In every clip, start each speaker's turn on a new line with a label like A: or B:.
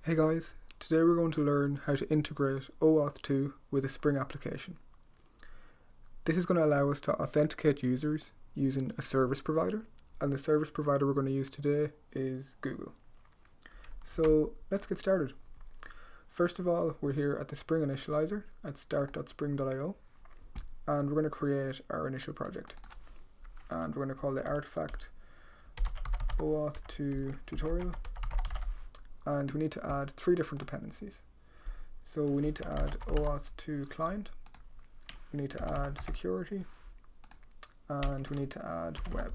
A: Hey guys, today we're going to learn how to integrate OAuth2 with a Spring application. This is going to allow us to authenticate users using a service provider, and the service provider we're going to use today is Google. So let's get started. First of all, we're here at the Spring Initializer at start.spring.io, and we're going to create our initial project. And we're going to call the artifact OAuth2 tutorial. And we need to add 3 different dependencies. So we need to add OAuth2 client, we need to add security, and we need to add web.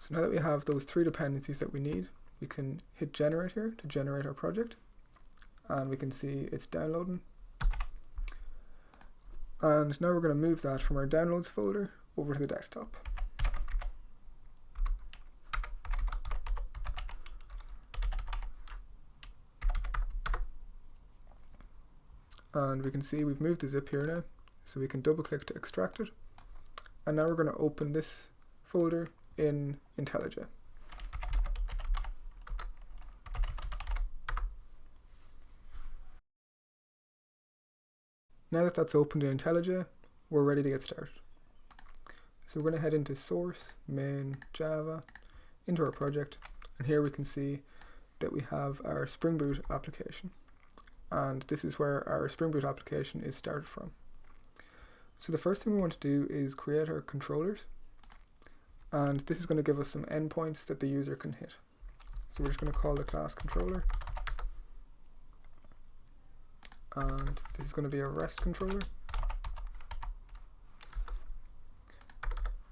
A: So now that we have those 3 dependencies that we need, we can hit generate here to generate our project, and we can see it's downloading. And now we're going to move that from our downloads folder over to the desktop. And we can see we've moved the zip here now, so we can double click to extract it. And now we're going to open this folder in IntelliJ. Now that that's opened in IntelliJ, we're ready to get started. So we're going to head into source, main, Java, into our project, and here we can see that we have our Spring Boot application. And this is where our Spring Boot application is started from. So the first thing we want to do is create our controllers, and this is going to give us some endpoints that the user can hit. So we're just going to call the class controller, and this is going to be a REST controller,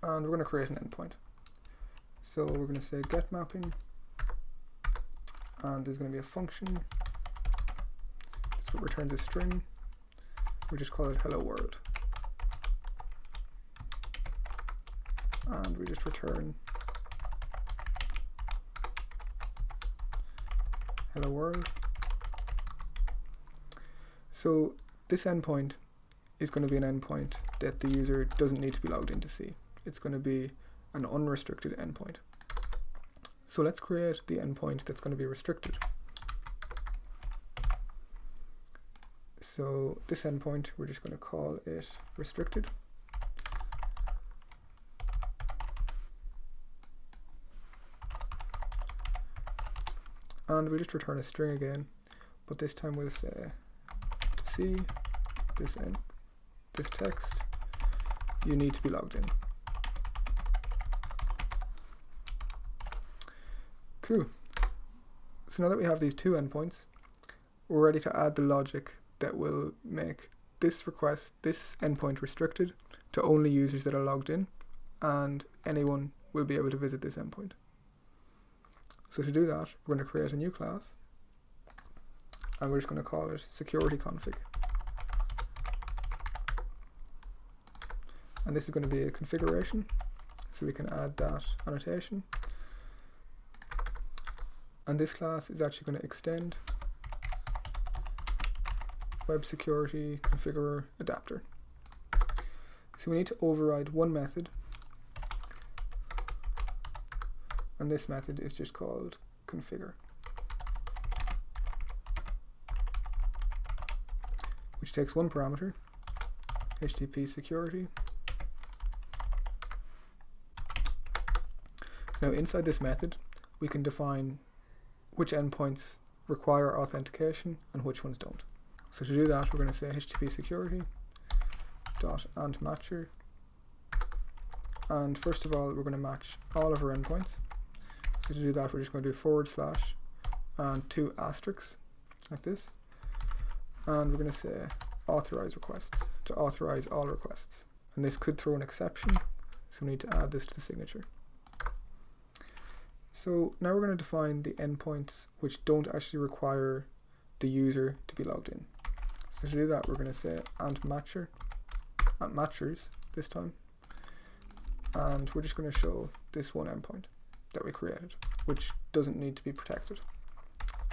A: and we're going to create an endpoint. So we're going to say get mapping, and there's going to be a function. So it returns a string. We just call it hello world, and we just return hello world. So this endpoint is going to be an endpoint that the user doesn't need to be logged in to see. It's going to be an unrestricted endpoint. So let's create the endpoint that's going to be restricted. So this endpoint, we're just going to call it restricted. And we just return a string again, but this time we'll say to see this text, you need to be logged in. Cool. So now that we have these 2 endpoints, we're ready to add the logic that will make this endpoint restricted to only users that are logged in, and anyone will be able to visit this endpoint. So to do that, we're going to create a new class, and we're just going to call it security config. And this is going to be a configuration, so we can add that annotation. And this class is actually going to extend web security configurer adapter. So we need to override one method, and this method is just called configure, which takes one parameter, HTTP security. So now inside this method we can define which endpoints require authentication and which ones don't. So to do that, we're going to say HTTP security and matcher, and first of all we're going to match all of our endpoints. So to do that, we're just going to do / and 2 asterisks like this, and we're going to say authorize requests to authorize all requests, and this could throw an exception, so we need to add this to the signature. So now we're going to define the endpoints which don't actually require the user to be logged in. So to do that, we're going to say matchers this time, and we're just going to show this one endpoint that we created, which doesn't need to be protected.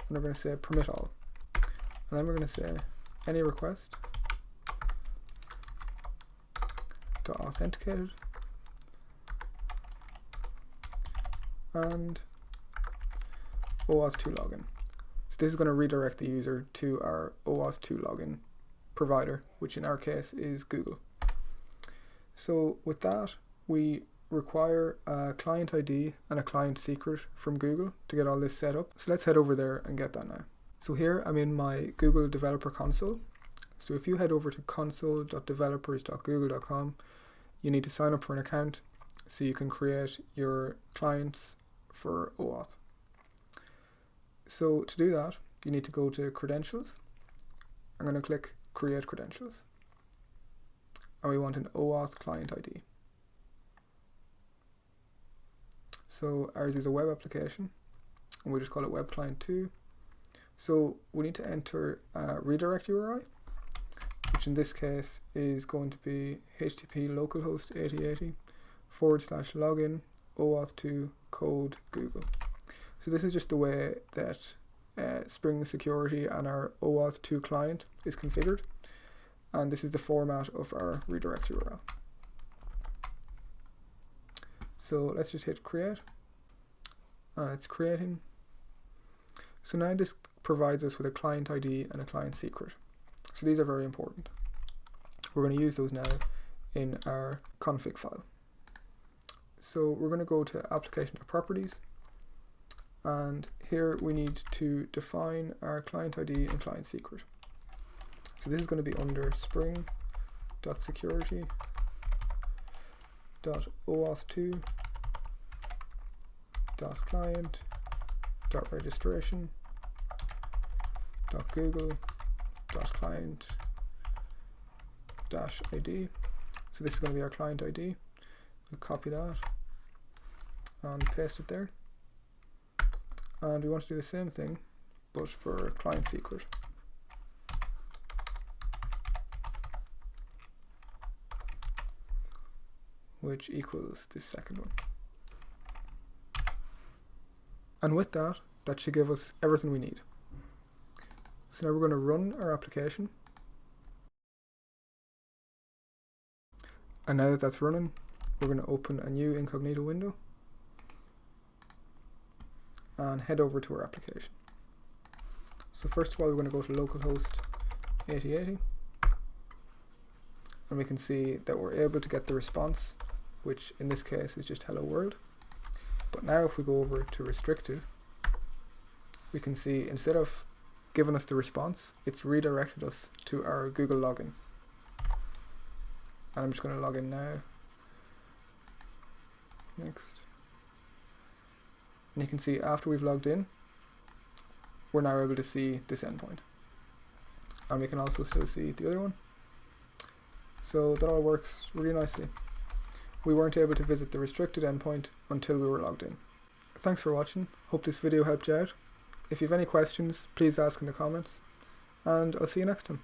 A: And we're going to say permit all, and then we're going to say any request to authenticated and OAuth2 login. So this is going to redirect the user to our OAuth2 login provider, which in our case is Google. So with that, we require a client ID and a client secret from Google to get all this set up. So let's head over there and get that now. So here I'm in my Google Developer Console. So if you head over to console.developers.google.com, you need to sign up for an account so you can create your clients for OAuth. So to do that, you need to go to Credentials. I'm going to click Create Credentials. And we want an OAuth client ID. So ours is a web application, and we'll just call it Web Client 2. So we need to enter a redirect URI, which in this case is going to be http localhost 8080/login OAuth2 code Google. So this is just the way that Spring Security and our OAuth2 client is configured, and this is the format of our redirect URL. So let's just hit create, and it's creating. So now this provides us with a client ID and a client secret. So these are very important. We're going to use those now in our config file. So we're going to go to application to properties, and here we need to define our client ID and client secret. So this is going to be under spring.security.oauth2.registration.google.client-id. So this is going to be our client ID. We'll copy that and paste it there. And we want to do the same thing, but for client secret. Which equals this second one. And with that, that should give us everything we need. So now we're going to run our application. And now that that's running, we're going to open a new incognito window and head over to our application. So first of all, we're going to go to localhost 8080, and we can see that we're able to get the response, which in this case is just hello world. But now if we go over to restricted, we can see instead of giving us the response, it's redirected us to our Google login. And I'm just going to log in now. Next. And you can see after we've logged in, we're now able to see this endpoint. And we can also still see the other one. So that all works really nicely. We weren't able to visit the restricted endpoint until we were logged in. Thanks for watching. Hope this video helped you out. If you have any questions, please ask in the comments. And I'll see you next time.